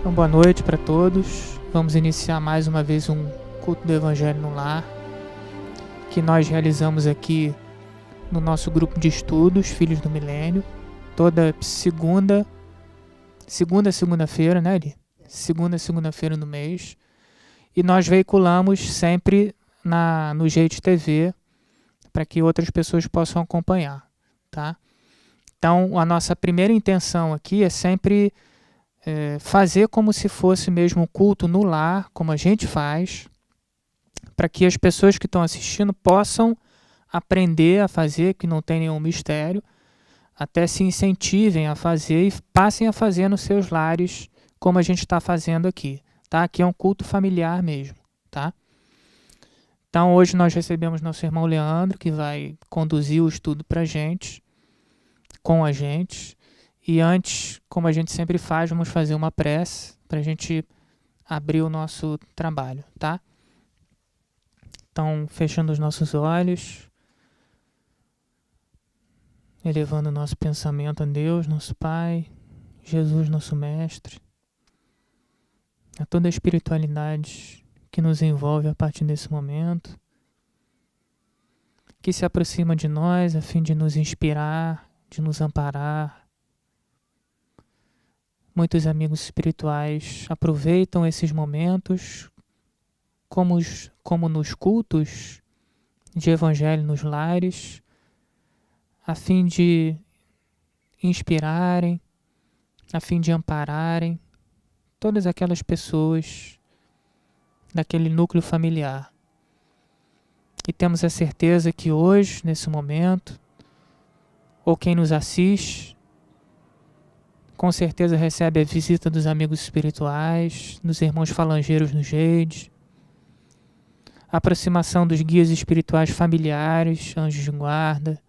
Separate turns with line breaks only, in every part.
Então, boa noite para todos. Vamos iniciar mais uma vez um culto do Evangelho no Lar, que nós realizamos aqui no nosso grupo de estudos, Filhos do Milênio, toda segunda-feira, né, Eli? Segunda-feira no mês. E nós veiculamos sempre no Jeito TV, para que outras pessoas possam acompanhar, tá? Então, a nossa primeira intenção aqui é sempre fazer como se fosse mesmo um culto no lar, como a gente faz, para que as pessoas que estão assistindo possam aprender a fazer, que não tem nenhum mistério, até se incentivem a fazer e passem a fazer nos seus lares, como a gente está fazendo aqui, tá? Aqui é um culto familiar mesmo, tá? Então, hoje nós recebemos nosso irmão Leandro, que vai conduzir o estudo para a gente, com a gente. E antes, como a gente sempre faz, vamos fazer uma prece para a gente abrir o nosso trabalho, tá? Então, fechando os nossos olhos, elevando o nosso pensamento a Deus, nosso Pai, Jesus, nosso Mestre, a toda a espiritualidade que nos envolve a partir desse momento, que se aproxima de nós a fim de nos inspirar, de nos amparar. Muitos amigos espirituais aproveitam esses momentos, como nos cultos de evangelho nos lares, a fim de inspirarem, a fim de ampararem todas aquelas pessoas daquele núcleo familiar. E temos a certeza que hoje, nesse momento, ou quem nos assiste, com certeza recebe a visita dos amigos espirituais, dos irmãos falangeiros no Jade, a aproximação dos guias espirituais familiares, anjos de guarda,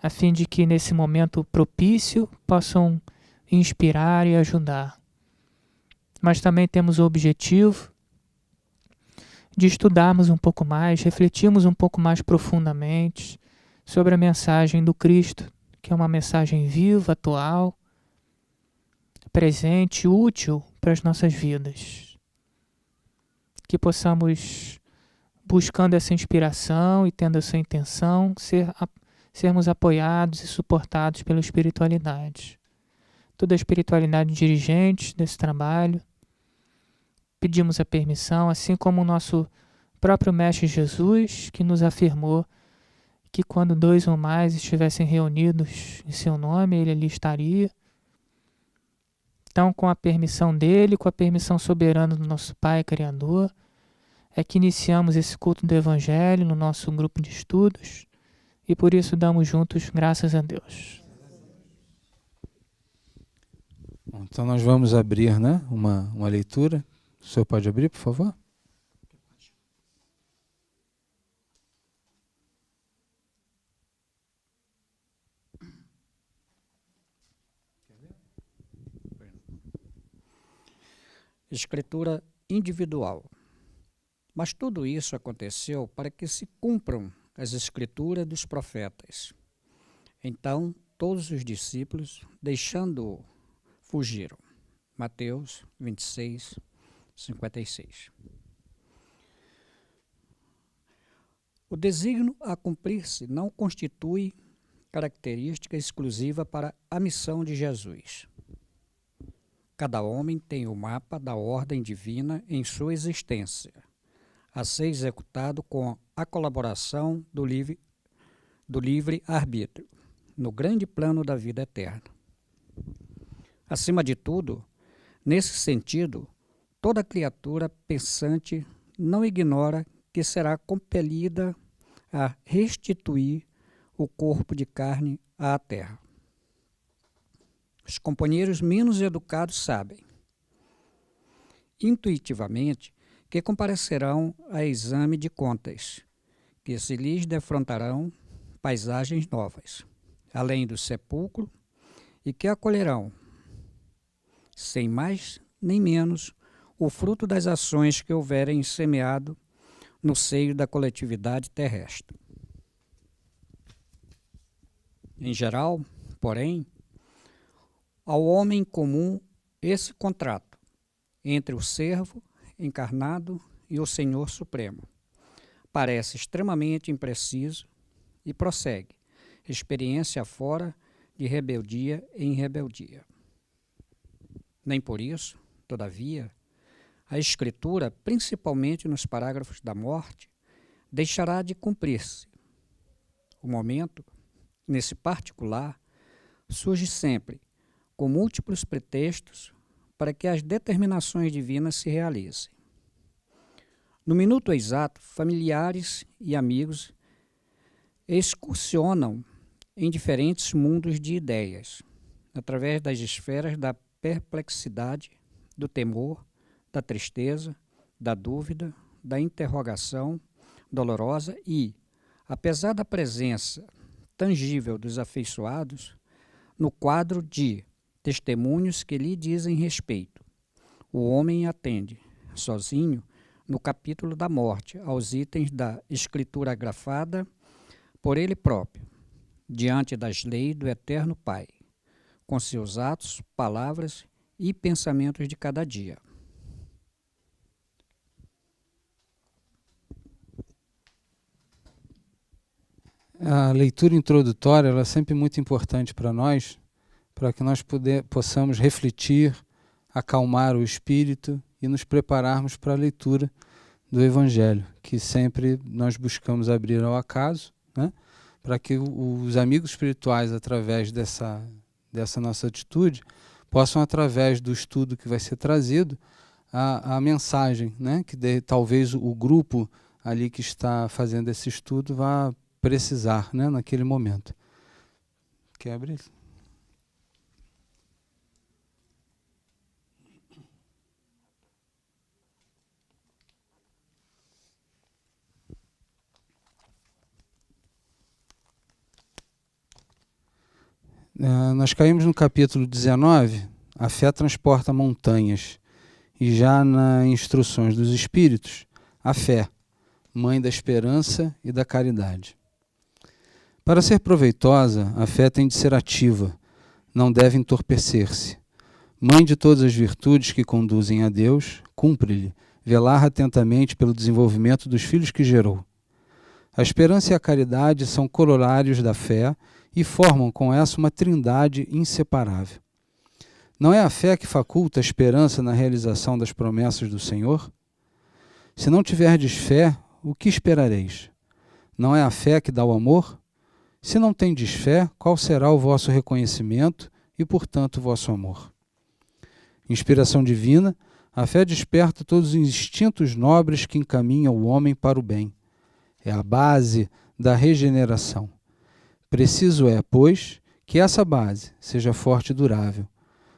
a fim de que nesse momento propício possam inspirar e ajudar. Mas também temos o objetivo de estudarmos um pouco mais, refletirmos um pouco mais profundamente sobre a mensagem do Cristo, que é uma mensagem viva, atual, presente, útil para as nossas vidas. Que possamos, buscando essa inspiração e tendo essa intenção, sermos apoiados e suportados pela espiritualidade. Toda a espiritualidade dirigente desse trabalho, pedimos a permissão, assim como o nosso próprio Mestre Jesus, que nos afirmou que quando 2 ou mais estivessem reunidos em seu nome, ele ali estaria. Então, com a permissão dele, com a permissão soberana do nosso Pai Criador, é que iniciamos esse culto do Evangelho no nosso grupo de estudos e por isso damos juntos graças a Deus.
Bom, então nós vamos abrir, né, uma leitura. O senhor pode abrir, por favor?
Escritura individual. Mas tudo isso aconteceu para que se cumpram as escrituras dos profetas. Então, todos os discípulos, deixando-o, fugiram. Mateus 26, 56. O desígnio a cumprir-se não constitui característica exclusiva para a missão de Jesus. Cada homem tem o mapa da ordem divina em sua existência, a ser executado com a colaboração do livre-arbítrio, no grande plano da vida eterna. Acima de tudo, nesse sentido, toda criatura pensante não ignora que será compelida a restituir o corpo de carne à terra. Os companheiros menos educados sabem, intuitivamente, que comparecerão a exame de contas, que se lhes defrontarão paisagens novas, além do sepulcro, e que acolherão, sem mais nem menos, o fruto das ações que houverem semeado no seio da coletividade terrestre. Em geral, porém, ao homem comum esse contrato, entre o servo encarnado e o Senhor Supremo. Parece extremamente impreciso e prossegue, experiência fora de rebeldia em rebeldia. Nem por isso, todavia, a Escritura, principalmente nos parágrafos da morte, deixará de cumprir-se. O momento, nesse particular, surge sempre com múltiplos pretextos para que as determinações divinas se realizem. No minuto exato, familiares e amigos excursionam em diferentes mundos de ideias, através das esferas da perplexidade, do temor, da tristeza, da dúvida, da interrogação dolorosa e, apesar da presença tangível dos afeiçoados, no quadro de testemunhos que lhe dizem respeito, o homem atende, sozinho, no capítulo da morte, aos itens da escritura grafada por ele próprio, diante das leis do Eterno Pai, com seus atos, palavras e pensamentos de cada dia.
A leitura introdutória ela é sempre muito importante para nós, para que nós possamos refletir, acalmar o espírito e nos prepararmos para a leitura do Evangelho, que sempre nós buscamos abrir ao acaso, né? Para que os amigos espirituais, através dessa nossa atitude, possam, através do estudo que vai ser trazido, a mensagem, né? Que talvez o grupo ali que está fazendo esse estudo vá precisar, né? Naquele momento. Quer abrir? Nós caímos no capítulo 19, a fé transporta montanhas, e já nas instruções dos Espíritos, a fé, mãe da esperança e da caridade. Para ser proveitosa, a fé tem de ser ativa, não deve entorpecer-se. Mãe de todas as virtudes que conduzem a Deus, cumpre-lhe velar atentamente pelo desenvolvimento dos filhos que gerou. A esperança e a caridade são corolários da fé e formam com essa uma trindade inseparável. Não é a fé que faculta a esperança na realização das promessas do Senhor? Se não tiverdes fé, o que esperareis? Não é a fé que dá o amor? Se não tendes fé, qual será o vosso reconhecimento e, portanto, o vosso amor? Inspiração divina, a fé desperta todos os instintos nobres que encaminham o homem para o bem. É a base da regeneração. Preciso é, pois, que essa base seja forte e durável,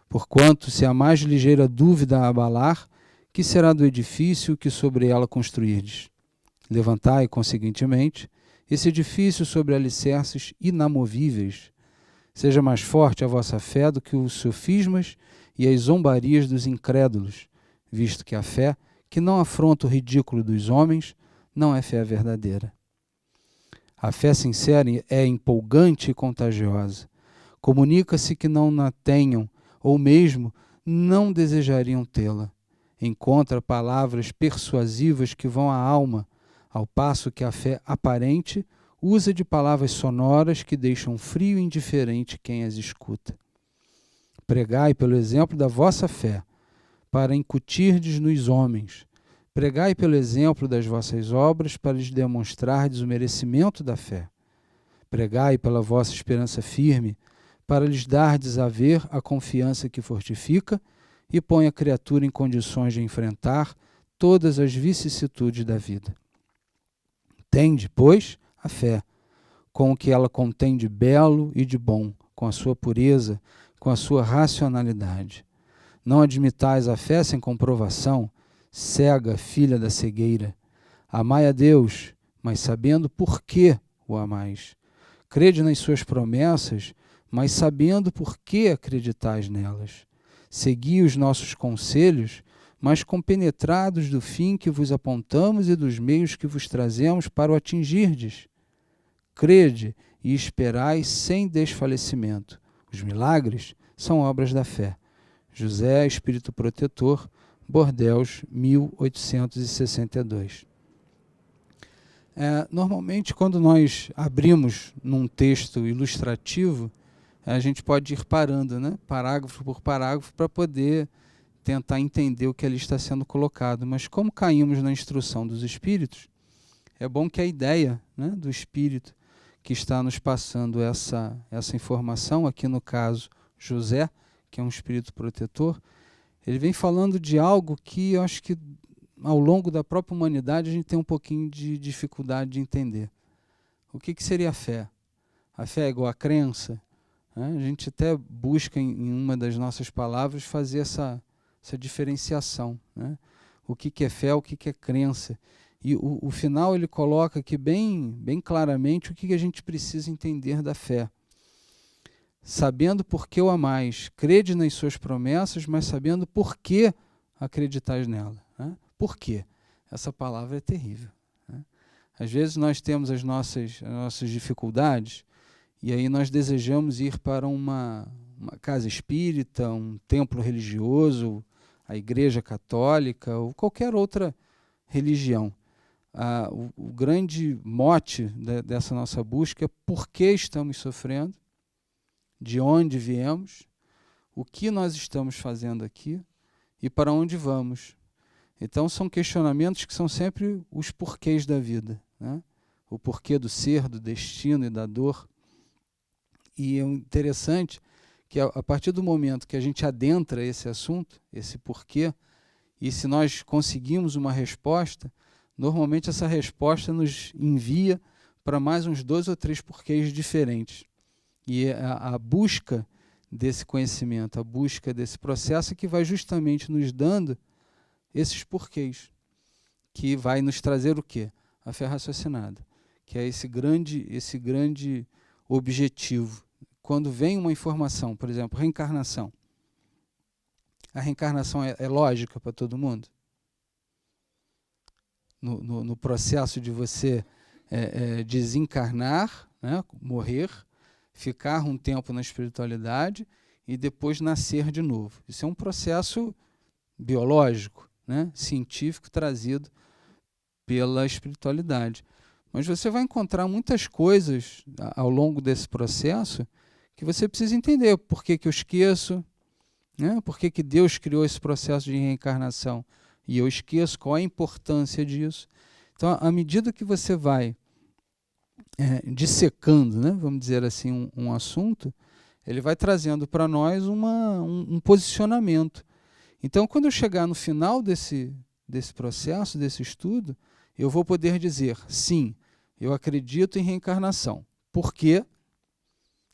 porquanto, se a mais ligeira dúvida a abalar, que será do edifício que sobre ela construirdes? Levantai, conseguintemente, esse edifício sobre alicerces inamovíveis. Seja mais forte a vossa fé do que os sofismas e as zombarias dos incrédulos, visto que a fé, que não afronta o ridículo dos homens, não é fé verdadeira. A fé sincera é empolgante e contagiosa. Comunica-se que não na tenham, ou mesmo não desejariam tê-la. Encontra palavras persuasivas que vão à alma, ao passo que a fé aparente usa de palavras sonoras que deixam frio e indiferente quem as escuta. Pregai pelo exemplo da vossa fé, para incutirdes nos homens. Pregai pelo exemplo das vossas obras, para lhes demonstrardes o merecimento da fé. Pregai pela vossa esperança firme, para lhes dardes a ver a confiança que fortifica e põe a criatura em condições de enfrentar todas as vicissitudes da vida. Tende, pois, a fé, com o que ela contém de belo e de bom, com a sua pureza, com a sua racionalidade. Não admitais a fé sem comprovação, cega filha da cegueira. Amai a Deus, mas sabendo por que o amais. Crede nas suas promessas, mas sabendo por que acreditais nelas. Segui os nossos conselhos, mas compenetrados do fim que vos apontamos e dos meios que vos trazemos para o atingirdes. Crede e esperai sem desfalecimento. Os milagres são obras da fé. José, Espírito Protetor, Bordeaux, 1862. Normalmente, quando nós abrimos num texto ilustrativo, a gente pode ir parando, né, parágrafo por parágrafo, para poder tentar entender o que ali está sendo colocado. Mas como caímos na instrução dos Espíritos, é bom que a ideia, né, do Espírito que está nos passando essa informação, aqui no caso José, que é um Espírito protetor, ele vem falando de algo que eu acho que ao longo da própria humanidade a gente tem um pouquinho de dificuldade de entender. O que seria a fé? A fé é igual a crença? A gente até busca em uma das nossas palavras fazer essa diferenciação, né? O que é fé, o que é crença. E o final ele coloca aqui bem claramente o que a gente precisa entender da fé. Sabendo por que o amais, crede nas suas promessas, mas sabendo por que acreditais nela. Né? Por quê? Essa palavra é terrível. Né? Às vezes nós temos as nossas dificuldades e aí nós desejamos ir para uma casa espírita, um templo religioso, a igreja católica ou qualquer outra religião. O grande mote dessa nossa busca é por que estamos sofrendo, de onde viemos, o que nós estamos fazendo aqui e para onde vamos. Então são questionamentos que são sempre os porquês da vida, né? O porquê do ser, do destino e da dor. E é interessante que a partir do momento que a gente adentra esse assunto, esse porquê, e se nós conseguimos uma resposta, normalmente essa resposta nos envia para mais uns 2 ou 3 porquês diferentes. E a busca desse conhecimento, a busca desse processo é que vai justamente nos dando esses porquês, que vai nos trazer o quê? A fé raciocinada, que é esse grande objetivo. Quando vem uma informação, por exemplo, reencarnação, a reencarnação é lógica para todo mundo? No processo de você desencarnar, né, morrer, ficar um tempo na espiritualidade e depois nascer de novo. Isso é um processo biológico, né, científico, trazido pela espiritualidade. Mas você vai encontrar muitas coisas ao longo desse processo que você precisa entender. Por que eu esqueço? Né? Por que Deus criou esse processo de reencarnação? E eu esqueço qual é a importância disso. Então, à medida que você vai dissecando, né, vamos dizer assim, um assunto, ele vai trazendo para nós um posicionamento. Então, quando eu chegar no final desse processo, desse estudo, eu vou poder dizer, sim, eu acredito em reencarnação. Por quê?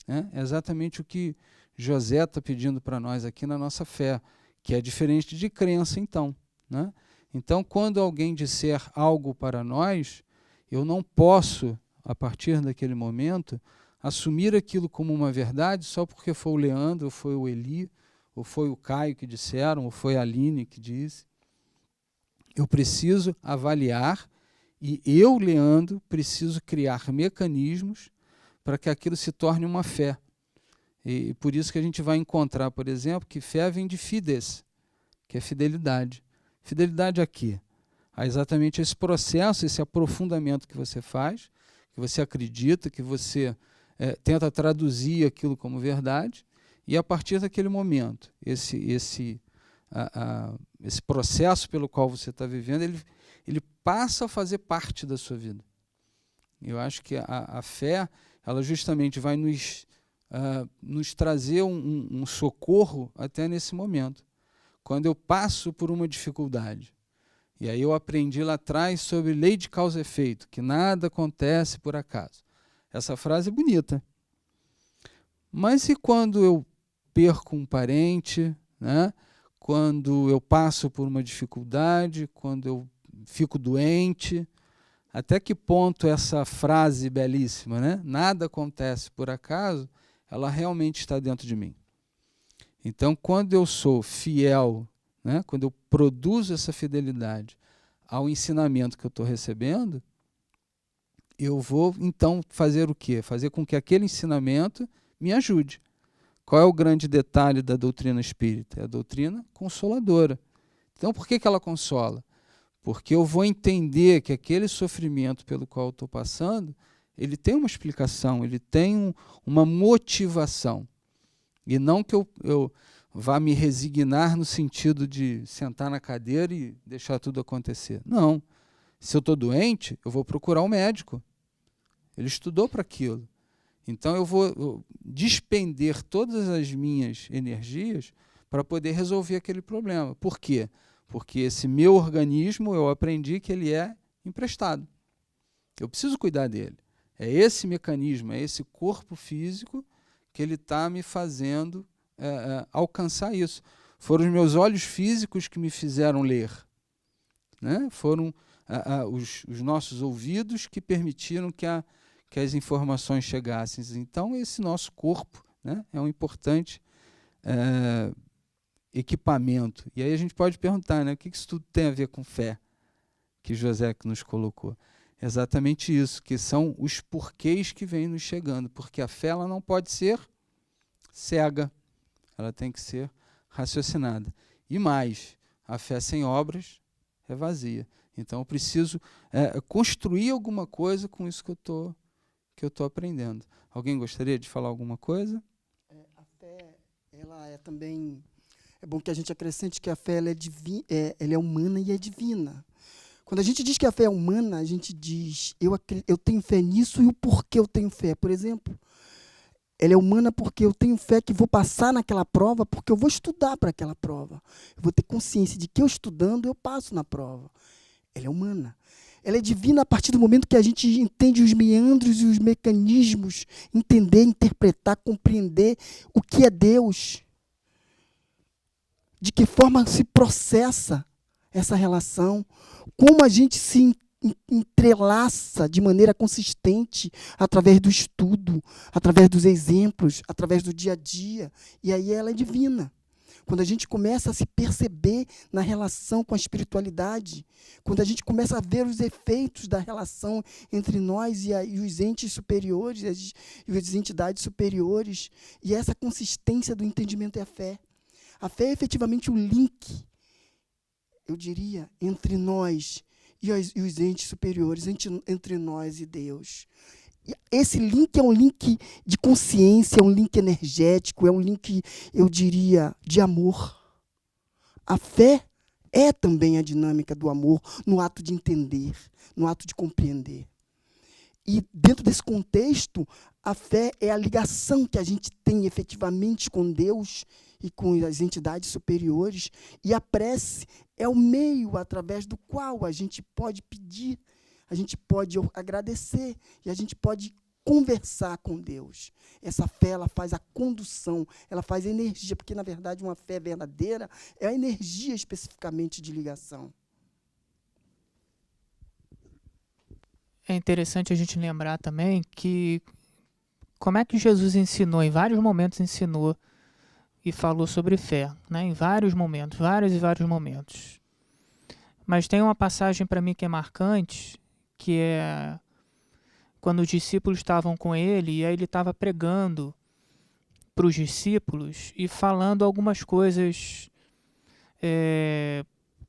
É exatamente o que José está pedindo para nós aqui na nossa fé, que é diferente de crença, então. Né? Então, quando alguém disser algo para nós, eu não posso, a partir daquele momento, assumir aquilo como uma verdade só porque foi o Leandro, ou foi o Eli, ou foi o Caio que disseram, ou foi a Aline que disse. Eu preciso avaliar e eu, Leandro, preciso criar mecanismos para que aquilo se torne uma fé. E por isso que a gente vai encontrar, por exemplo, que fé vem de fides, que é fidelidade. Fidelidade a quê? A exatamente esse processo, esse aprofundamento que você faz, que você acredita, que você tenta traduzir aquilo como verdade, e a partir daquele momento, esse processo pelo qual você está vivendo, ele passa a fazer parte da sua vida. Eu acho que a fé, ela justamente vai nos trazer um socorro até nesse momento. Quando eu passo por uma dificuldade, e aí eu aprendi lá atrás sobre lei de causa e efeito, que nada acontece por acaso. Essa frase é bonita. Mas e quando eu perco um parente, né? Quando eu passo por uma dificuldade, quando eu fico doente? Até que ponto essa frase belíssima, né? Nada acontece por acaso, ela realmente está dentro de mim. Então, quando eu sou fiel, né? Quando eu produzo essa fidelidade ao ensinamento que eu estou recebendo, eu vou, então, fazer o quê? Fazer com que aquele ensinamento me ajude. Qual é o grande detalhe da doutrina espírita? É a doutrina consoladora. Então, por que ela consola? Porque eu vou entender que aquele sofrimento pelo qual eu estou passando, ele tem uma explicação, ele tem uma motivação. E não que eu vá me resignar no sentido de sentar na cadeira e deixar tudo acontecer. Não. Se eu estou doente, eu vou procurar um médico. Ele estudou para aquilo. Então eu vou despender todas as minhas energias para poder resolver aquele problema. Por quê? Porque esse meu organismo, eu aprendi que ele é emprestado. Eu preciso cuidar dele. É esse mecanismo, é esse corpo físico que ele está me fazendo alcançar isso. Foram os meus olhos físicos que me fizeram ler. Né? Foram os nossos ouvidos que permitiram que as informações chegassem. Então, esse nosso corpo, né, é um importante equipamento. E aí a gente pode perguntar, né, o que isso tudo tem a ver com fé, que José nos colocou. Exatamente isso, que são os porquês que vêm nos chegando, porque a fé ela não pode ser cega, ela tem que ser raciocinada. E mais, a fé sem obras é vazia. Então eu preciso construir alguma coisa com isso que eu tô aprendendo. Alguém gostaria de falar alguma coisa?
A fé, ela é também... É bom que a gente acrescente que a fé ela é humana e é divina. Quando a gente diz que a fé é humana, a gente diz, eu tenho fé nisso e o porquê eu tenho fé. Por exemplo, ela é humana porque eu tenho fé que vou passar naquela prova, porque eu vou estudar para aquela prova. Eu vou ter consciência de que eu estudando, eu passo na prova. Ela é humana. Ela é divina a partir do momento que a gente entende os meandros e os mecanismos, entender, interpretar, compreender o que é Deus. De que forma se processa essa relação, como a gente se entrelaça de maneira consistente através do estudo, através dos exemplos, através do dia a dia. E aí ela é divina. Quando a gente começa a se perceber na relação com a espiritualidade, quando a gente começa a ver os efeitos da relação entre nós e os entes superiores, e as entidades superiores, e essa consistência do entendimento é a fé. A fé é efetivamente o link, eu diria, entre nós e os entes superiores, entre nós e Deus. E esse link é um link de consciência, é um link energético, é um link, eu diria, de amor. A fé é também a dinâmica do amor no ato de entender, no ato de compreender. E dentro desse contexto, a fé é a ligação que a gente tem efetivamente com Deus e com as entidades superiores, e a prece é o meio através do qual a gente pode pedir, a gente pode agradecer e a gente pode conversar com Deus. Essa fé ela faz a condução, ela faz a energia, porque, na verdade, uma fé verdadeira é a energia especificamente de ligação.
É interessante a gente lembrar também que como é que Jesus ensinou, em vários momentos ensinou e falou sobre fé, né? Em vários momentos, vários e vários momentos. Mas tem uma passagem para mim que é marcante, que é quando os discípulos estavam com ele, e aí ele estava pregando para os discípulos e falando algumas coisas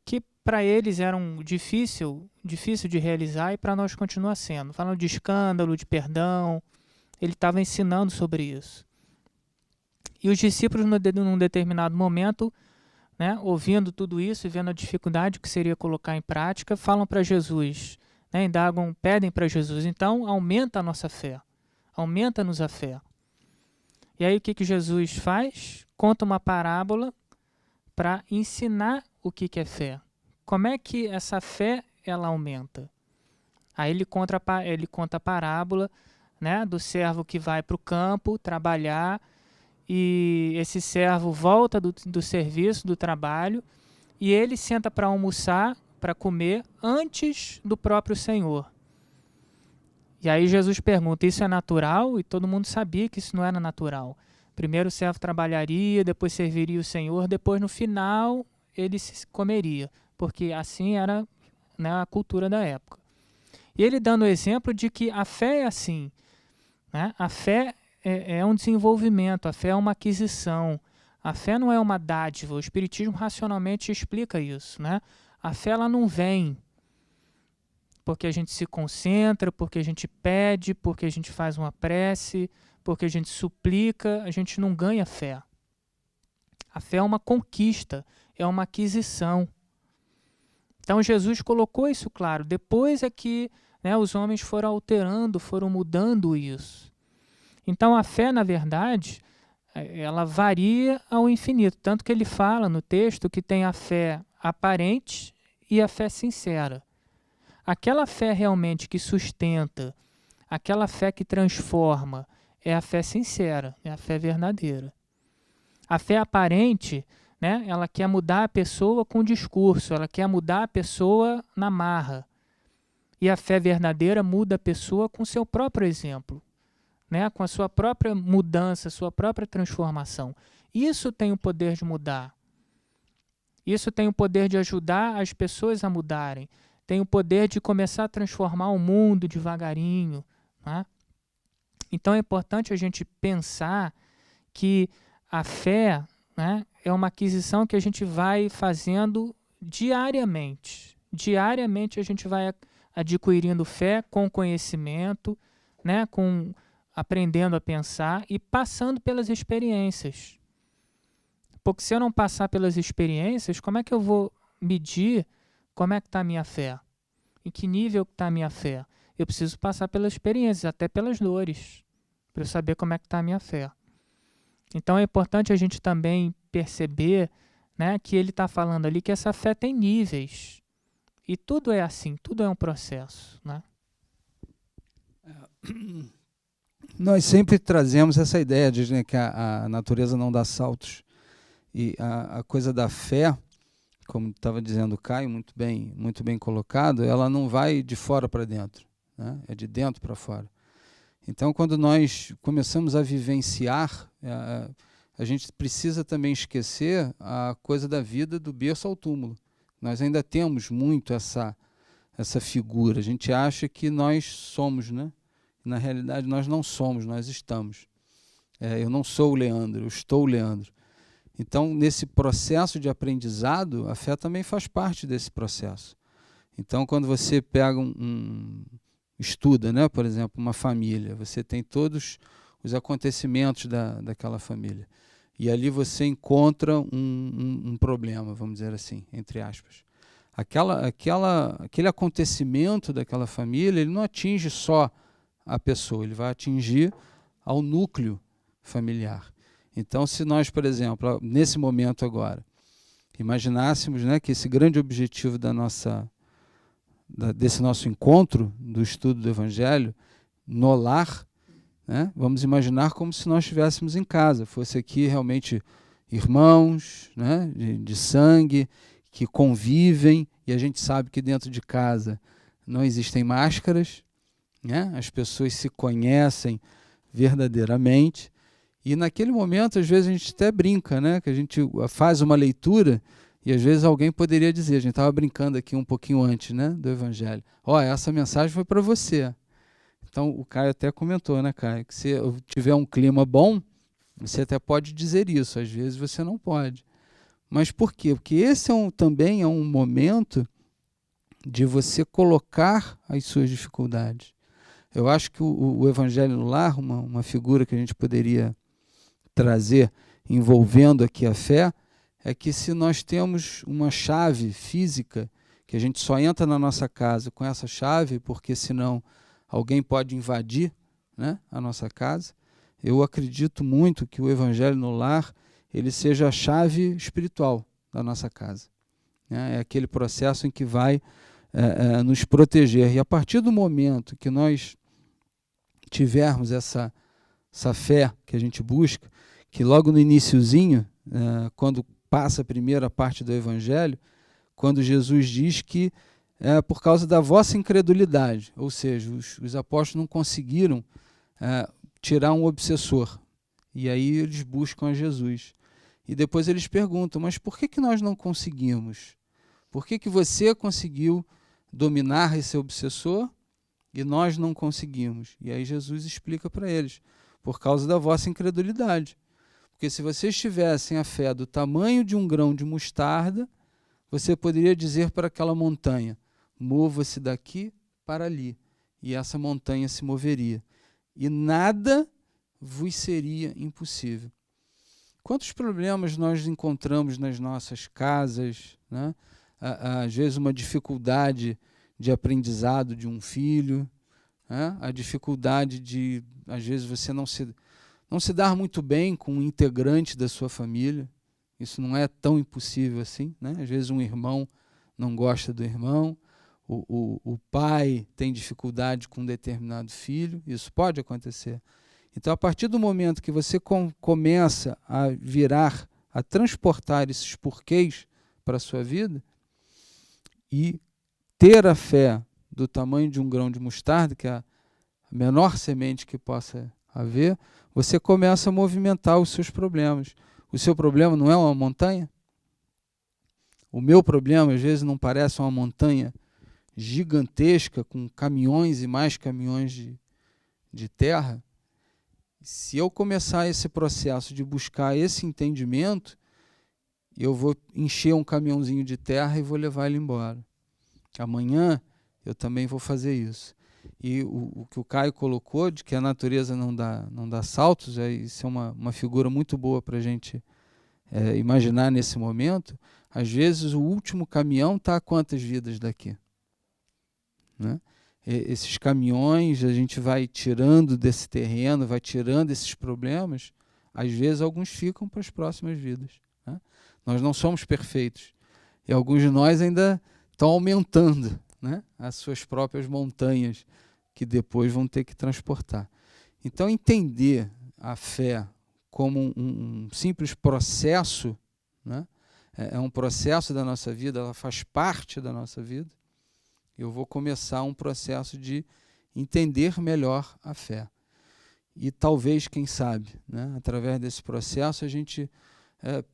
que para eles eram difícil de realizar e para nós continua sendo. Falando de escândalo, de perdão, ele estava ensinando sobre isso. E os discípulos, num determinado momento, né, ouvindo tudo isso e vendo a dificuldade que seria colocar em prática, falam para Jesus, né, indagam, pedem para Jesus, então aumenta a nossa fé, aumenta-nos a fé. E aí o que Jesus faz? Conta uma parábola para ensinar o que é fé. Como é que essa fé ela aumenta? Aí ele conta a parábola, né, do servo que vai para o campo trabalhar, e esse servo volta do serviço, do trabalho, e ele senta para almoçar, para comer, antes do próprio Senhor. E aí Jesus pergunta, isso é natural? E todo mundo sabia que isso não era natural. Primeiro o servo trabalharia, depois serviria o Senhor, depois no final ele comeria, porque assim era, né, a cultura da época. E ele dando o exemplo de que a fé é assim, né? A fé é um desenvolvimento, a fé é uma aquisição, A fé não é uma dádiva. O Espiritismo racionalmente explica isso, né? A fé ela não vem porque a gente se concentra, porque a gente pede, porque a gente faz uma prece, porque a gente suplica, a gente não ganha fé. A fé é uma conquista, é uma aquisição. Então Jesus colocou isso claro. Depois é que, né, os homens foram alterando, foram mudando isso. Então a fé, na verdade, ela varia ao infinito. Tanto que ele fala no texto que tem a fé aparente e a fé sincera. Aquela fé realmente que sustenta, aquela fé que transforma, é a fé sincera, é a fé verdadeira. A fé aparente, né, ela quer mudar a pessoa com o discurso, ela quer mudar a pessoa na marra. E a fé verdadeira muda a pessoa com seu próprio exemplo, né, com a sua própria mudança, sua própria transformação. Isso tem o poder de mudar. Isso tem o poder de ajudar as pessoas a mudarem. Tem o poder de começar a transformar o mundo devagarinho, né? Então é importante a gente pensar que a fé, né, é uma aquisição que a gente vai fazendo diariamente. Diariamente a gente vai adquirindo fé com conhecimento, né, com aprendendo a pensar e passando pelas experiências. Porque se eu não passar pelas experiências, como é que eu vou medir como é que está a minha fé? Em que nível está a minha fé? Eu preciso passar pelas experiências, até pelas dores, para eu saber como é que está a minha fé. Então é importante a gente também perceber, né, que ele está falando ali que essa fé tem níveis. E tudo é assim, tudo é um processo, né?
Nós sempre trazemos essa ideia de, né, que a natureza não dá saltos. E a coisa da fé, como estava dizendo o Caio, muito bem colocado, ela não vai de fora para dentro, né? É de dentro para fora. Então, quando nós começamos a vivenciar, a gente precisa também esquecer a coisa da vida do berço ao túmulo. Nós ainda temos muito essa figura. A gente acha que nós somos, né? Na realidade, nós não somos, nós estamos. Eu não sou o Leandro, eu estou o Leandro. Então, nesse processo de aprendizado, a fé também faz parte desse processo. Então, quando você pega estuda, né, por exemplo, uma família, você tem todos os acontecimentos daquela família. E ali você encontra um problema, vamos dizer assim, entre aspas. Aquele acontecimento daquela família, ele não atinge só a pessoa, ele vai atingir ao núcleo familiar. Então, se nós, por exemplo, nesse momento agora, imaginássemos, né, que esse grande objetivo desse nosso encontro, do estudo do Evangelho, no lar, né, vamos imaginar como se nós estivéssemos em casa, fosse aqui realmente irmãos, né, de sangue, que convivem, e a gente sabe que dentro de casa não existem máscaras, né, as pessoas se conhecem verdadeiramente. E naquele momento, às vezes, a gente até brinca, né? Que a gente faz uma leitura e às vezes alguém poderia dizer, a gente estava brincando aqui um pouquinho antes, né, do Evangelho. Essa mensagem foi para você. Então, o Caio até comentou, né, Caio? Que se tiver um clima bom, você até pode dizer isso. Às vezes você não pode. Mas por quê? Porque esse também é um momento de você colocar as suas dificuldades. Eu acho que o Evangelho no Lar, uma figura que a gente poderia trazer, envolvendo aqui a fé, é que se nós temos uma chave física, que a gente só entra na nossa casa com essa chave, porque senão alguém pode invadir, né, a nossa casa, eu acredito muito que o Evangelho no Lar ele seja a chave espiritual da nossa casa, né? É aquele processo em que vai nos proteger. E a partir do momento que nós tivermos essa fé que a gente busca, que logo no iniciozinho, quando passa a primeira parte do Evangelho, quando Jesus diz que é por causa da vossa incredulidade, ou seja, os apóstolos não conseguiram tirar um obsessor, e aí eles buscam a Jesus. E depois eles perguntam, mas por que nós não conseguimos? Por que você conseguiu dominar esse obsessor e nós não conseguimos? E aí Jesus explica para eles, por causa da vossa incredulidade. Porque se vocês tivessem a fé do tamanho de um grão de mostarda, você poderia dizer para aquela montanha, mova-se daqui para ali, e essa montanha se moveria. E nada vos seria impossível. Quantos problemas nós encontramos nas nossas casas, né? Às vezes uma dificuldade de aprendizado de um filho, né? A dificuldade de, às vezes, você não se dar muito bem com um integrante da sua família. Isso não é tão impossível assim, né? Às vezes um irmão não gosta do irmão, o pai tem dificuldade com um determinado filho, isso pode acontecer. Então, a partir do momento que você começa a virar, a transportar esses porquês para a sua vida e ter a fé do tamanho de um grão de mostarda, que é a menor semente que possa haver, você começa a movimentar os seus problemas. O seu problema não é uma montanha? O meu problema, às vezes, não parece uma montanha gigantesca, com caminhões e mais caminhões de terra? Se eu começar esse processo de buscar esse entendimento, eu vou encher um caminhãozinho de terra e vou levar ele embora. Amanhã eu também vou fazer isso. E o que o Caio colocou, de que a natureza não dá saltos, isso é uma figura muito boa para a gente imaginar nesse momento. Às vezes o último caminhão está a quantas vidas daqui? Né? Esses caminhões, a gente vai tirando desse terreno, vai tirando esses problemas, às vezes alguns ficam para as próximas vidas. Né? Nós não somos perfeitos. E alguns de nós ainda estão aumentando, né, as suas próprias montanhas, que depois vão ter que transportar. Então, entender a fé como um simples processo, né, é um processo da nossa vida, ela faz parte da nossa vida. Eu vou começar um processo de entender melhor a fé. E talvez, quem sabe, né, através desse processo, a gente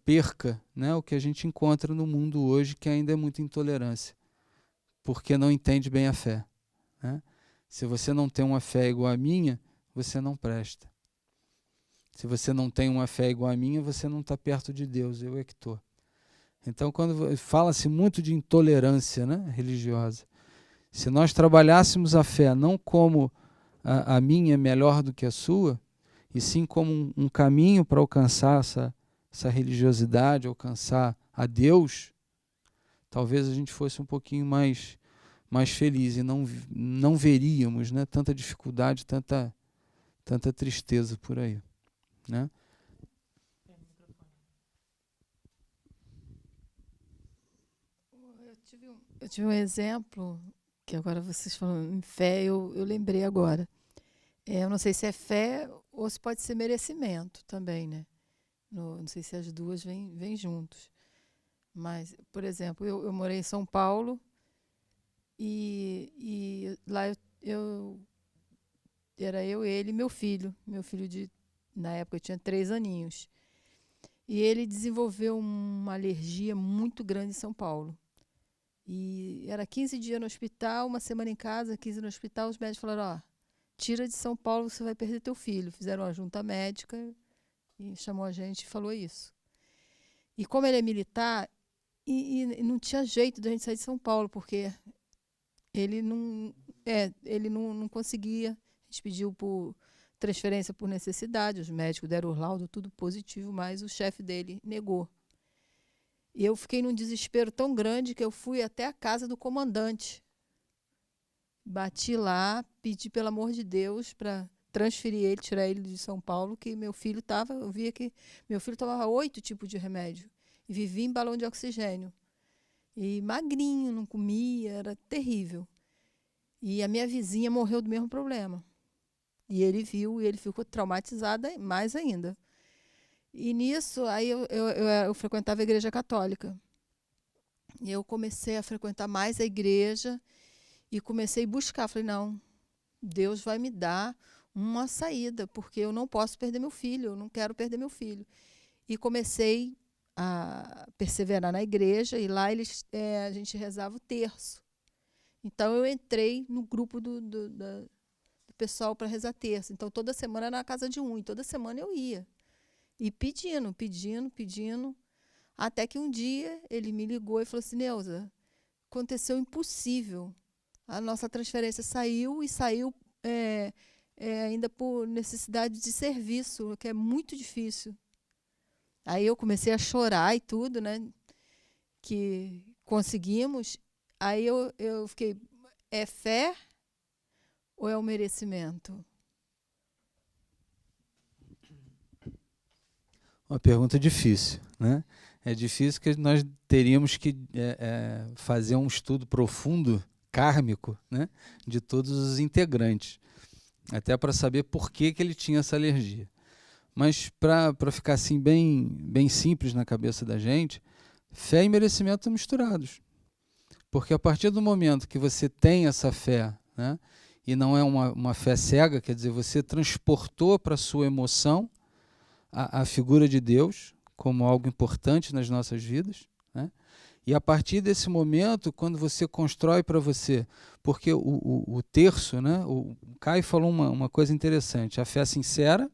perca, né, o que a gente encontra no mundo hoje, que ainda é muita intolerância, porque não entende bem a fé. Né? Se você não tem uma fé igual à minha, você não presta. Se você não tem uma fé igual à minha, você não está perto de Deus, eu é que estou. Então, quando fala-se muito de intolerância, né, religiosa, se nós trabalhássemos a fé não como a minha é melhor do que a sua, e sim como um caminho para alcançar essa religiosidade, alcançar a Deus, talvez a gente fosse um pouquinho mais feliz e não veríamos, né, tanta dificuldade, tanta tristeza por aí. Né?
Eu tive um exemplo, que agora vocês falando em fé, eu lembrei agora. Eu não sei se é fé ou se pode ser merecimento também, né? Não sei se as duas vêm juntos. Mas, por exemplo, eu morei em São Paulo e lá era eu, ele e meu filho. Meu filho, na época, tinha 3 aninhos. E ele desenvolveu uma alergia muito grande em São Paulo. E era 15 dias no hospital, uma semana em casa, 15 no hospital. Os médicos falaram, tira de São Paulo, você vai perder teu filho. Fizeram uma junta médica e chamou a gente e falou isso. E como ele é militar, e não tinha jeito da gente sair de São Paulo, porque ele não conseguia. A gente pediu por transferência por necessidade, os médicos deram o laudo, tudo positivo, mas o chefe dele negou. E eu fiquei num desespero tão grande que eu fui até a casa do comandante. Bati lá, pedi, pelo amor de Deus, para transferir ele, tirar ele de São Paulo, que meu filho estava, eu via que meu filho tomava 8 tipos de remédio e vivia em balão de oxigênio. E magrinho, não comia, era terrível. E a minha vizinha morreu do mesmo problema. E ele viu, e ele ficou traumatizado mais ainda. E nisso, aí eu frequentava a igreja católica. E eu comecei a frequentar mais a igreja e comecei a buscar. Falei, não, Deus vai me dar uma saída, porque eu não posso perder meu filho, eu não quero perder meu filho. E comecei a perseverar na igreja, e lá a gente rezava o terço. Então, eu entrei no grupo do pessoal para rezar terço. Então, toda semana era na casa de um, e toda semana eu ia. E pedindo, até que um dia ele me ligou e falou assim, Neuza, aconteceu o impossível. A nossa transferência saiu e saiu ainda por necessidade de serviço, que é muito difícil. Aí eu comecei a chorar e tudo, né? Que conseguimos. Aí eu fiquei, é fé ou é o merecimento?
Uma pergunta difícil, né? É difícil que nós teríamos que fazer um estudo profundo, kármico, né? De todos os integrantes, até para saber por que ele tinha essa alergia. Mas para ficar assim bem simples na cabeça da gente, fé e merecimento estão misturados. Porque a partir do momento que você tem essa fé, né, e não é uma fé cega, quer dizer, você transportou para a sua emoção a figura de Deus como algo importante nas nossas vidas, né? E a partir desse momento, quando você constrói para você, porque o terço, né, o Caio falou uma coisa interessante, a fé sincera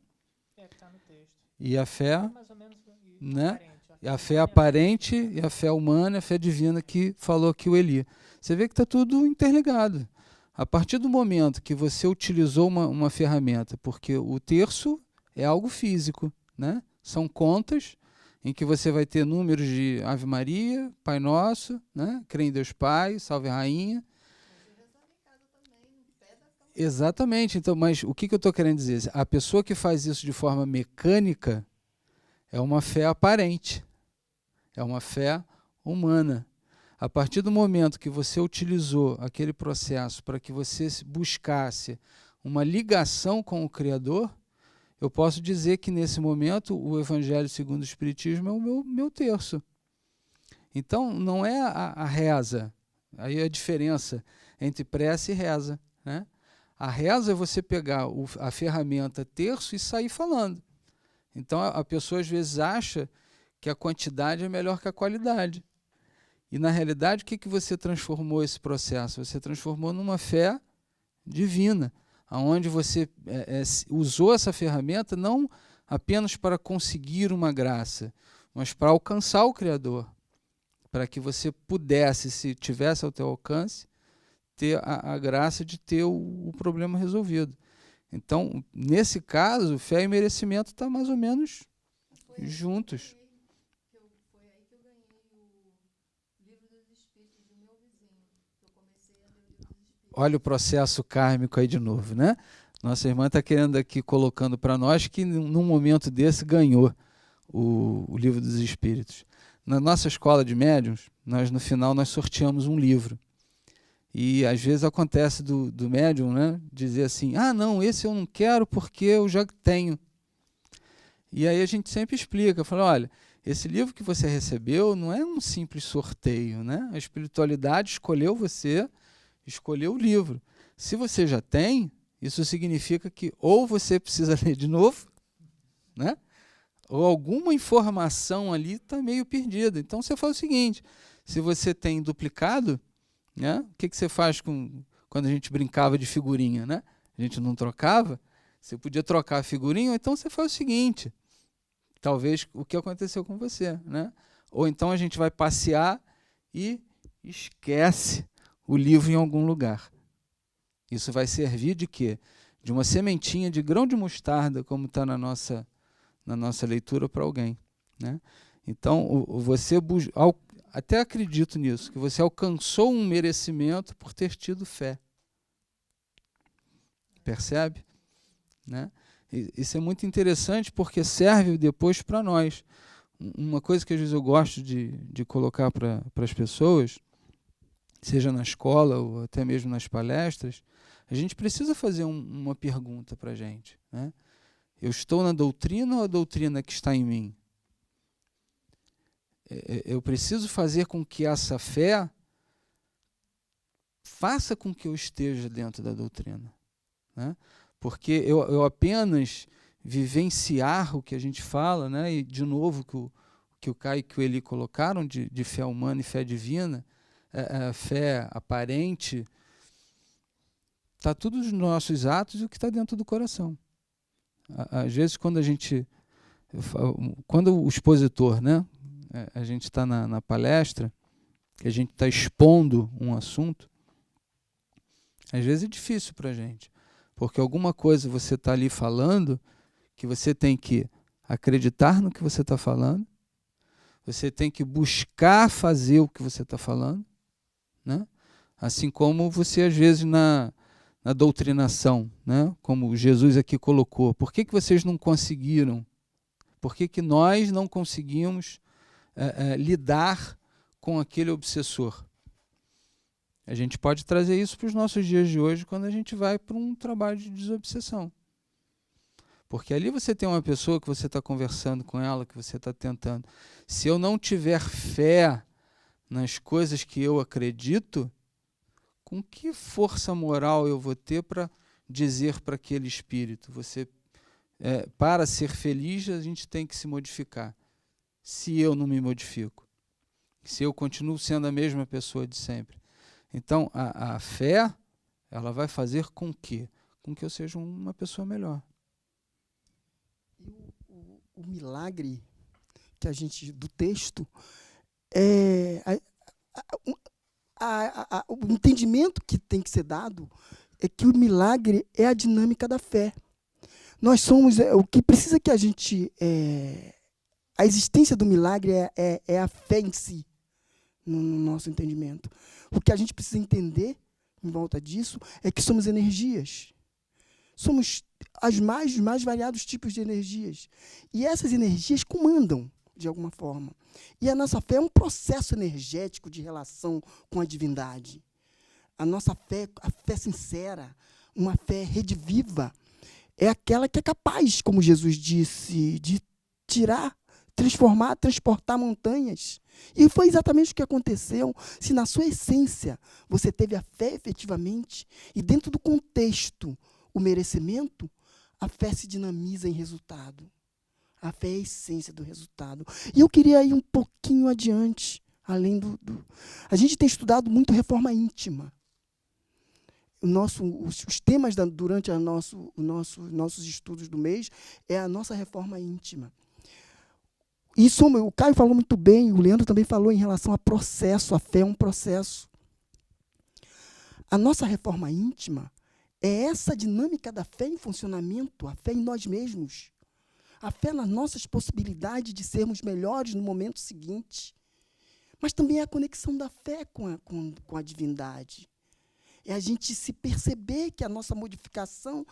e a fé, né, a fé aparente e a fé humana, a fé divina que falou aqui o Eli. Você vê que está tudo interligado. A partir do momento que você utilizou uma ferramenta, porque o terço é algo físico, né? São contas em que você vai ter números de Ave Maria, Pai Nosso, né? Crê em Deus Pai, Salve Rainha. Exatamente. Então, mas o que eu estou querendo dizer? A pessoa que faz isso de forma mecânica é uma fé aparente, é uma fé humana. A partir do momento que você utilizou aquele processo para que você buscasse uma ligação com o Criador, eu posso dizer que nesse momento o Evangelho segundo o Espiritismo é o meu terço. Então não é a reza, aí é a diferença entre prece e reza, né? A reza é você pegar a ferramenta terço e sair falando. Então a pessoa às vezes acha que a quantidade é melhor que a qualidade. E na realidade o que você transformou esse processo? Você transformou numa fé divina, onde você usou essa ferramenta não apenas para conseguir uma graça, mas para alcançar o Criador, para que você pudesse, se tivesse ao teu alcance, ter a graça de ter o problema resolvido. Então, nesse caso, fé e merecimento estão mais ou menos juntos.
Foi aí que eu ganhei o Livro dos Espíritos do meu vizinho. Eu comecei a ler o Livro dos Espíritos.
Olha o processo kármico aí de novo, né? Nossa irmã está querendo aqui, colocando para nós que num momento desse ganhou o Livro dos Espíritos. Na nossa escola de médiuns, no final nós sorteamos um livro. E às vezes acontece do médium, né, dizer assim, não, esse eu não quero porque eu já tenho. E aí a gente sempre explica, fala, olha, esse livro que você recebeu não é um simples sorteio, né? A espiritualidade escolheu você, escolheu o livro. Se você já tem, isso significa que ou você precisa ler de novo, né? Ou alguma informação ali está meio perdida. Então você faz o seguinte, se você tem duplicado, né? O que você faz quando a gente brincava de figurinha, né? A gente não trocava, você podia trocar a figurinha, ou então você faz o seguinte, talvez o que aconteceu com você, né? Ou então a gente vai passear e esquece o livro em algum lugar. Isso vai servir de quê? De uma sementinha de grão de mostarda, como está na nossa leitura para alguém, né? Então, você até acredito nisso, que você alcançou um merecimento por ter tido fé. Percebe? Né? Isso é muito interessante porque serve depois para nós. Uma coisa que às vezes eu gosto de colocar para as pessoas, seja na escola ou até mesmo nas palestras, a gente precisa fazer uma pergunta para a gente, né? Eu estou na doutrina ou a doutrina que está em mim? Eu preciso fazer com que essa fé faça com que eu esteja dentro da doutrina, né? Porque eu apenas vivenciar o que a gente fala, né? E de novo que o Caio e o Eli colocaram de fé humana e fé divina, fé aparente, está tudo nos nossos atos e o que está dentro do coração. Às vezes, quando a gente Quando o expositor, né, a gente está na palestra, que a gente está expondo um assunto, às vezes é difícil para a gente, porque alguma coisa você está ali falando que você tem que acreditar no que você está falando, você tem que buscar fazer o que você está falando, né? Assim como você, às vezes, na doutrinação, né? Como Jesus aqui colocou, por que vocês não conseguiram? Por que nós não conseguimos lidar com aquele obsessor? A gente pode trazer isso para os nossos dias de hoje quando a gente vai para um trabalho de desobsessão. Porque ali você tem uma pessoa que você está conversando com ela, que você está tentando. Se eu não tiver fé nas coisas que eu acredito, com que força moral eu vou ter para dizer para aquele espírito? Para ser feliz, a gente tem que se modificar. Se eu não me modifico, se eu continuo sendo a mesma pessoa de sempre. Então, a fé, ela vai fazer com que eu seja uma pessoa melhor.
O milagre que do texto o entendimento que tem que ser dado é que o milagre é a dinâmica da fé. Nós somos o que precisa que a gente a existência do milagre é a fé em si, no nosso entendimento. O que a gente precisa entender em volta disso é que somos energias. Somos os mais variados tipos de energias. E essas energias comandam, de alguma forma. E a nossa fé é um processo energético de relação com a divindade. A nossa fé, a fé sincera, uma fé rediviva, é aquela que é capaz, como Jesus disse, de transportar montanhas. E foi exatamente o que aconteceu. Se na sua essência você teve a fé efetivamente, e dentro do contexto, o merecimento, a fé se dinamiza em resultado. A fé é a essência do resultado. E eu queria ir um pouquinho adiante, além A gente tem estudado muito reforma íntima. Os temas durante nossos estudos do mês é a nossa reforma íntima. Isso o Caio falou muito bem, o Leandro também falou em relação a processo, a fé é um processo. A nossa reforma íntima é essa dinâmica da fé em funcionamento, a fé em nós mesmos, a fé nas nossas possibilidades de sermos melhores no momento seguinte, mas também é a conexão da fé com a divindade. É a gente se perceber que a nossa modificação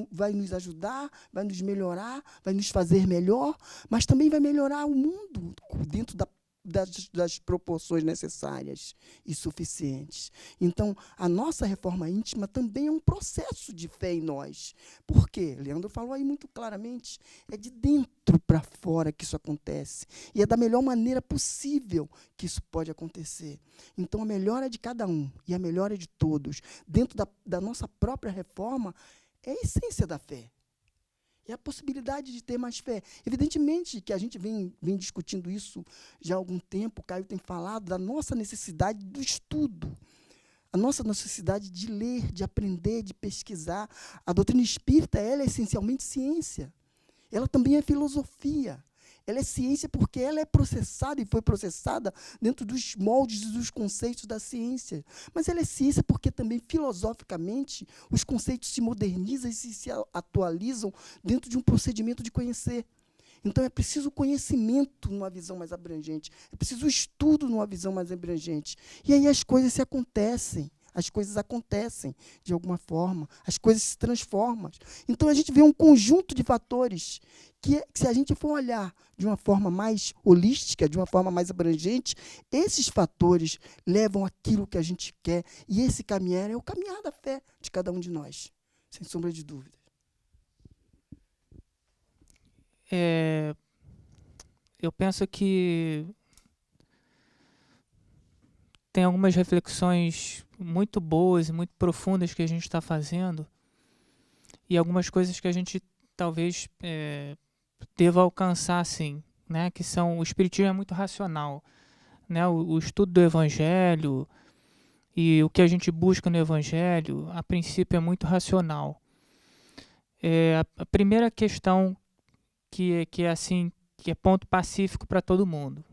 vai nos ajudar, vai nos melhorar, vai nos fazer melhor, mas também vai melhorar o mundo dentro das proporções necessárias e suficientes. Então, a nossa reforma íntima também é um processo de fé em nós. Por quê? Leandro falou aí muito claramente, é de dentro para fora que isso acontece. E é da melhor maneira possível que isso pode acontecer. Então, a melhora de cada um e a melhora de todos, dentro da nossa própria reforma, é a essência da fé. É a possibilidade de ter mais fé. Evidentemente que a gente vem discutindo isso já há algum tempo, o Caio tem falado da nossa necessidade do estudo, a nossa necessidade de ler, de aprender, de pesquisar. A doutrina espírita ela é essencialmente ciência. Ela também é filosofia. Ela é ciência porque ela é processada e foi processada dentro dos moldes e dos conceitos da ciência. Mas ela é ciência porque também, filosoficamente, os conceitos se modernizam e se atualizam dentro de um procedimento de conhecer. Então, é preciso conhecimento numa visão mais abrangente. É preciso estudo numa visão mais abrangente. E aí as coisas se acontecem. As coisas acontecem de alguma forma, as coisas se transformam. Então, a gente vê um conjunto de fatores que, se a gente for olhar de uma forma mais holística, de uma forma mais abrangente, esses fatores levam aquilo que a gente quer. E esse caminhar é o caminhar da fé de cada um de nós, sem sombra de dúvida.
Eu penso que tem algumas reflexões muito boas e muito profundas que a gente está fazendo e algumas coisas que a gente talvez deva alcançar, sim, né? Que são, o espiritismo é muito racional, né? O estudo do Evangelho e o que a gente busca no Evangelho, a princípio, é muito racional. A primeira questão que é assim, que é ponto pacífico para todo mundo,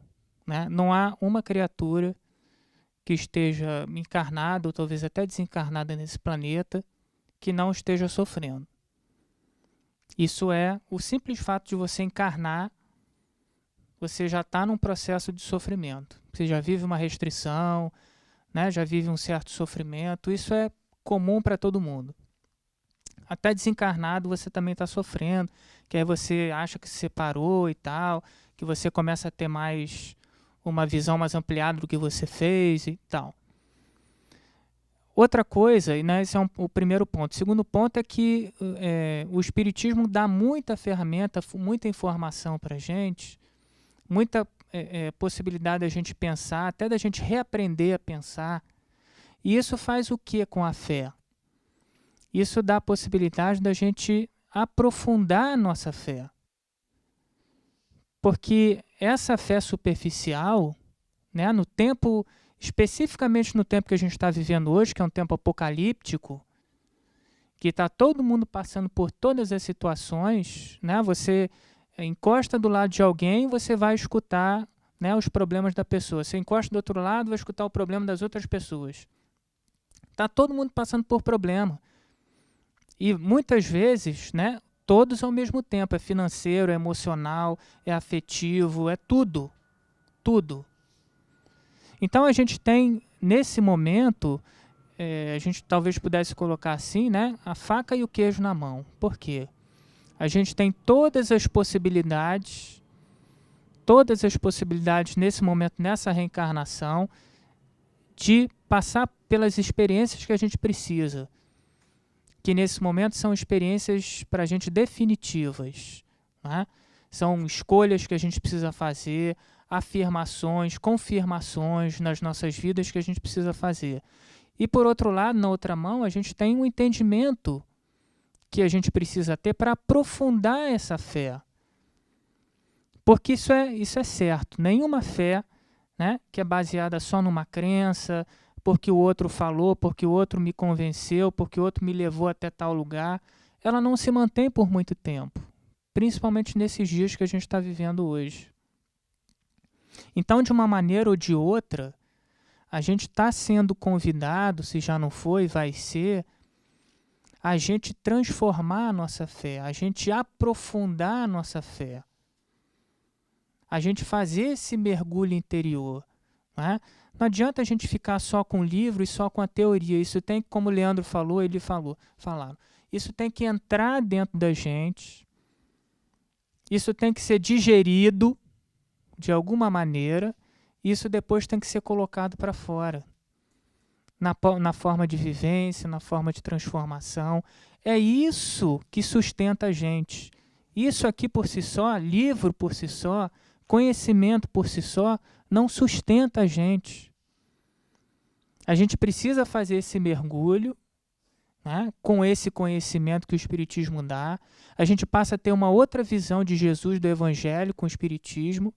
né? Não há uma criatura que esteja encarnada ou talvez até desencarnada nesse planeta que não esteja sofrendo. Isso é o simples fato de você encarnar, você já está num processo de sofrimento. Você já vive uma restrição, né? Já vive um certo sofrimento. Isso é comum para todo mundo. Até desencarnado você também está sofrendo, que aí você acha que se separou e tal, que você começa a ter mais uma visão mais ampliada do que você fez e tal. Outra coisa, né, esse é o primeiro ponto. O segundo ponto é que o Espiritismo dá muita ferramenta, muita informação para a gente, muita possibilidade da gente pensar, até da gente reaprender a pensar. E isso faz o que com a fé? Isso dá a possibilidade da gente aprofundar a nossa fé. Porque essa fé superficial, né, no tempo, especificamente no tempo que a gente está vivendo hoje, que é um tempo apocalíptico, que está todo mundo passando por todas as situações, né, você encosta do lado de alguém, você vai escutar, né, os problemas da pessoa. Você encosta do outro lado, vai escutar o problema das outras pessoas. Está todo mundo passando por problema. E muitas vezes, né, todos ao mesmo tempo. É financeiro, é emocional, é afetivo, é tudo. Tudo. Então a gente tem, nesse momento, a gente talvez pudesse colocar assim, né, a faca e o queijo na mão. Por quê? A gente tem todas as possibilidades nesse momento, nessa reencarnação, de passar pelas experiências que a gente precisa. Que nesse momento são experiências para a gente definitivas, né? São escolhas que a gente precisa fazer, afirmações, confirmações nas nossas vidas que a gente precisa fazer. E por outro lado, na outra mão, a gente tem um entendimento que a gente precisa ter para aprofundar essa fé. Porque isso é certo. Nenhuma fé, né, que é baseada só numa crença, porque o outro falou, porque o outro me convenceu, porque o outro me levou até tal lugar, ela não se mantém por muito tempo, principalmente nesses dias que a gente está vivendo hoje. Então, de uma maneira ou de outra, a gente está sendo convidado, se já não foi, vai ser, a gente transformar a nossa fé, a gente aprofundar a nossa fé, a gente fazer esse mergulho interior, né? Não adianta a gente ficar só com o livro e só com a teoria. Isso tem que, como o Leandro falou, falaram. Isso tem que entrar dentro da gente. Isso tem que ser digerido de alguma maneira. Isso depois tem que ser colocado para fora. Na forma de vivência, na forma de transformação. É isso que sustenta a gente. Isso aqui por si só, livro por si só, conhecimento por si só, não sustenta a gente. A gente precisa fazer esse mergulho, né, com esse conhecimento que o Espiritismo dá. A gente passa a ter uma outra visão de Jesus, do Evangelho, com o Espiritismo.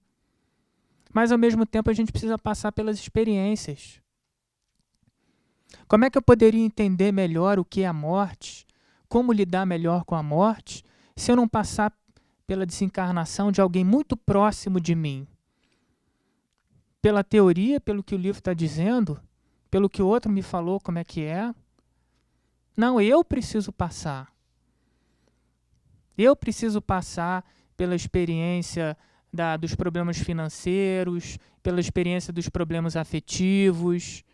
Mas, ao mesmo tempo, a gente precisa passar pelas experiências. Como é que eu poderia entender melhor o que é a morte? Como lidar melhor com a morte? Se eu não passar pela desencarnação de alguém muito próximo de mim? Pela teoria, pelo que o livro está dizendo, pelo que o outro me falou como é que é. Não, eu preciso passar. Eu preciso passar pela experiência dos problemas financeiros, pela experiência dos problemas afetivos,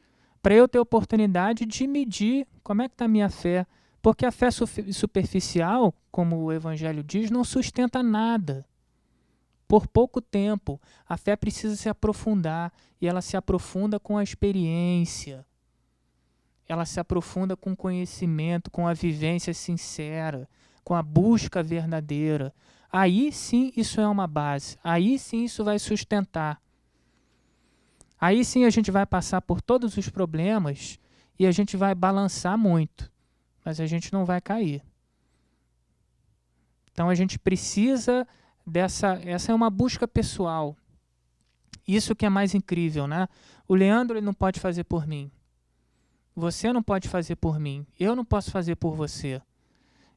para eu ter oportunidade de medir como é que está a minha fé. Porque a fé superficial, como o Evangelho diz, não sustenta nada. Por pouco tempo, a fé precisa se aprofundar, e ela se aprofunda com a experiência. Ela se aprofunda com o conhecimento, com a vivência sincera, com a busca verdadeira. Aí sim isso é uma base, aí sim isso vai sustentar. Aí sim a gente vai passar por todos os problemas e a gente vai balançar muito, mas a gente não vai cair. Então a gente precisa essa é uma busca pessoal. Isso que é mais incrível, né? O Leandro ele não pode fazer por mim. Você não pode fazer por mim. Eu não posso fazer por você.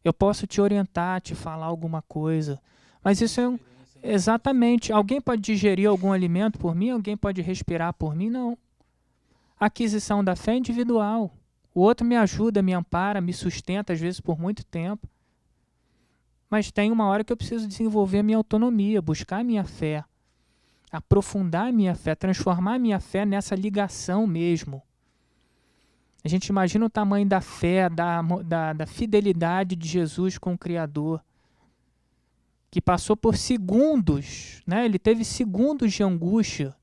Eu posso te orientar, te falar alguma coisa, Mas isso é exatamente. Alguém pode digerir algum alimento por mim? Alguém pode respirar por mim? Não. A aquisição da fé é individual. O outro me ajuda, me ampara, me sustenta, às vezes por muito tempo. Mas tem uma hora que eu preciso desenvolver a minha autonomia, buscar a minha fé, aprofundar a minha fé, transformar a minha fé nessa ligação mesmo. A gente imagina o tamanho da fé, da fidelidade de Jesus com o Criador, que passou por segundos, né? Ele teve segundos de angústia,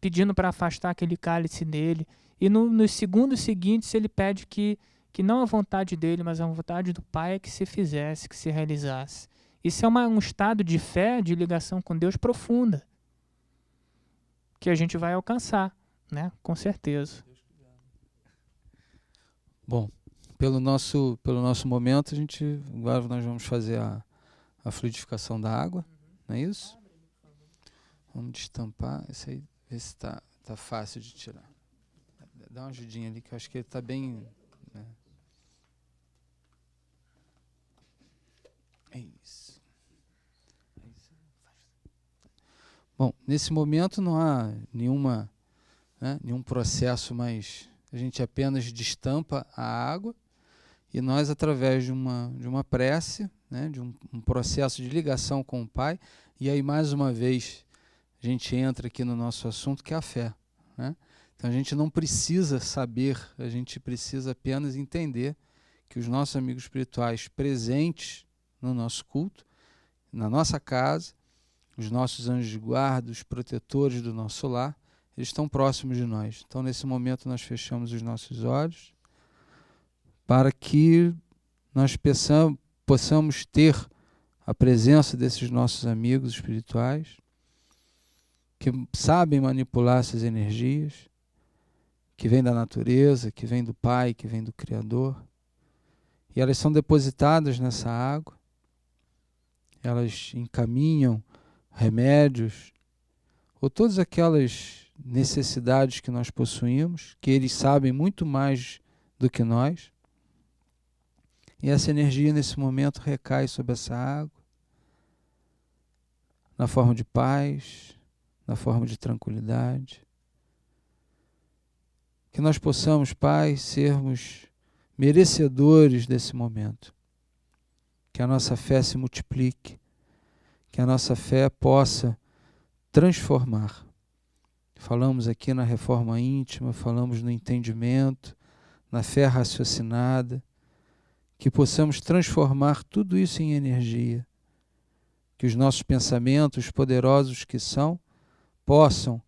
pedindo para afastar aquele cálice dele. E nos segundos seguintes ele pede que não a vontade dele, mas a vontade do Pai é que se fizesse, que se realizasse. Isso é um estado de fé, de ligação com Deus profunda, que a gente vai alcançar, né? Com certeza.
Bom, pelo nosso momento, agora nós vamos fazer a fluidificação da água, não é isso? Vamos destampar, esse aí, ver se tá fácil de tirar. Dá uma ajudinha ali, que eu acho que ele está bem... né? É isso. Bom, nesse momento não há nenhum processo mais... A gente apenas destampa a água e nós, através de uma prece, né, de um processo de ligação com o Pai, e aí mais uma vez a gente entra aqui no nosso assunto, que é a fé, né? Então a gente não precisa saber, a gente precisa apenas entender que os nossos amigos espirituais presentes no nosso culto, na nossa casa, os nossos anjos de guarda, os protetores do nosso lar, eles estão próximos de nós. Então, nesse momento, nós fechamos os nossos olhos para que nós possamos ter a presença desses nossos amigos espirituais que sabem manipular essas energias, que vêm da natureza, que vêm do Pai, que vêm do Criador. E elas são depositadas nessa água, elas encaminham remédios ou todas aquelas necessidades que nós possuímos, que eles sabem muito mais do que nós. E essa energia nesse momento recai sobre essa água, na forma de paz, na forma de tranquilidade. Que nós possamos, Pai, sermos merecedores desse momento. Que a nossa fé se multiplique, que a nossa fé possa transformar. Falamos aqui na reforma íntima, falamos no entendimento, na fé raciocinada, que possamos transformar tudo isso em energia, que os nossos pensamentos, poderosos que são, possam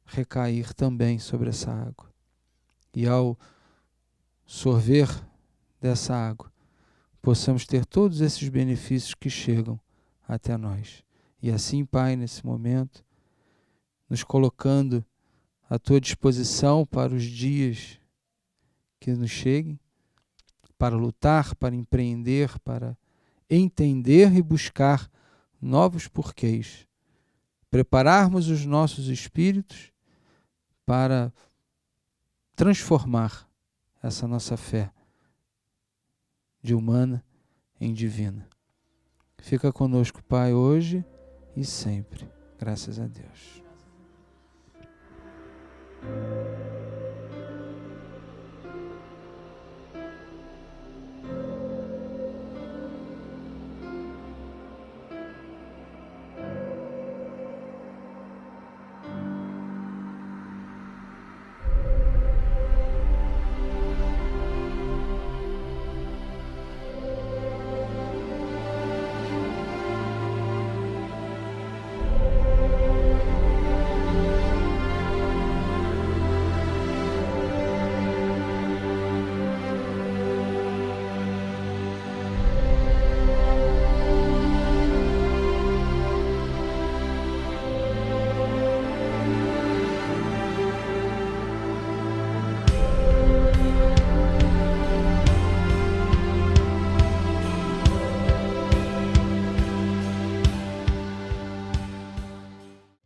recair também sobre essa água. E ao sorver dessa água, possamos ter todos esses benefícios que chegam até nós. E assim, Pai, nesse momento, nos colocando à Tua disposição para os dias que nos cheguem, para lutar, para empreender, para entender e buscar novos porquês, prepararmos os nossos espíritos para transformar essa nossa fé de humana em divina. Fica conosco, Pai, hoje e sempre. Graças a Deus.